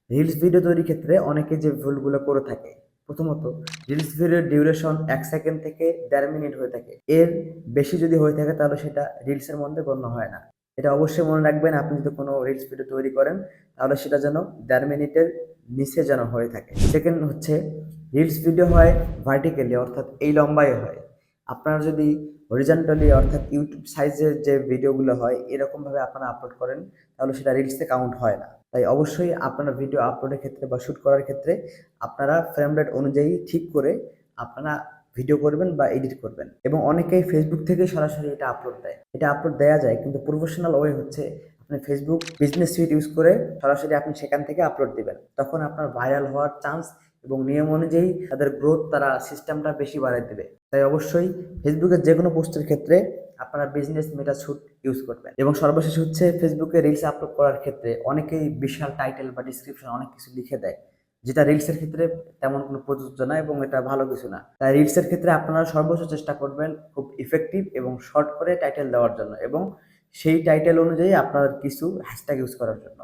Reels video তৈরির ক্ষেত্রে অনেকে যে ভুলগুলো করে থাকে, প্রথমত রিলস ভিডিওর ডিউরেশন 1 সেকেন্ড থেকে 1.5 মিনিট হয়ে থাকে। এর বেশি যদি হয়ে থাকে তাহলে সেটা রিলসের মধ্যে গণ্য হয় না। এটা অবশ্যই মনে রাখবেন, আপনি যদি কোনো রিলস ভিডিও তৈরি করেন তাহলে সেটা যেন 1.5 মিনিটের নিচে যেন হয়ে থাকে। সেকেন্ড হচ্ছে, রিলস ভিডিও হয় ভার্টিক্যালি, অর্থাৎ এই লম্বায় হয়। আপনারা যদি হরিজন্টালি অর্থাৎ ইউটিউব সাইজের যে ভিডিওগুলো হয় এরকমভাবে আপনারা আপলোড করেন তাহলে সেটা রিলসে কাউন্ট হয় না। তাই অবশ্যই আপনারা ভিডিও আপলোডের ক্ষেত্রে বা শ্যুট করার ক্ষেত্রে আপনারা ফ্রেম রেট অনুযায়ী ঠিক করে আপনারা ভিডিও করবেন বা এডিট করবেন। এবং অনেকেই ফেসবুক থেকে সরাসরি এটা আপলোড দেয়, এটা আপলোড দেওয়া যায়, কিন্তু প্রফেশনাল ওয়ে হচ্ছে আপনি ফেসবুক বিজনেস সুইট ইউজ করে সরাসরি আপনি সেখান থেকে আপলোড দিবেন। তখন আপনার ভাইরাল হওয়ার চান্স এবং নিয়ম অনুযায়ী তাদের গ্রোথ, তারা সিস্টেমটা বেশি বাড়ায় দেবে। তাই অবশ্যই ফেসবুকের যে কোনো পোস্টের ক্ষেত্রে আপনারা বিজনেস মেটা শুট ইউজ করবেন। এবং সর্বশেষ হচ্ছে, ফেসবুকে রিলস আপলোড করার ক্ষেত্রে অনেকেই বিশাল টাইটেল বা ডিসক্রিপশন অনেক কিছু লিখে দেয়, যেটা রিলসের ক্ষেত্রে তেমন কোনো প্রযোজ্য না এবং এটা ভালো কিছু না। তাই রিলসের ক্ষেত্রে আপনারা সর্বোচ্চ চেষ্টা করবেন খুব ইফেক্টিভ এবং শর্ট করে টাইটেল দেওয়ার জন্য, এবং সেই টাইটেল অনুযায়ী আপনার কিছু হ্যাশট্যাগ ইউজ করার জন্য।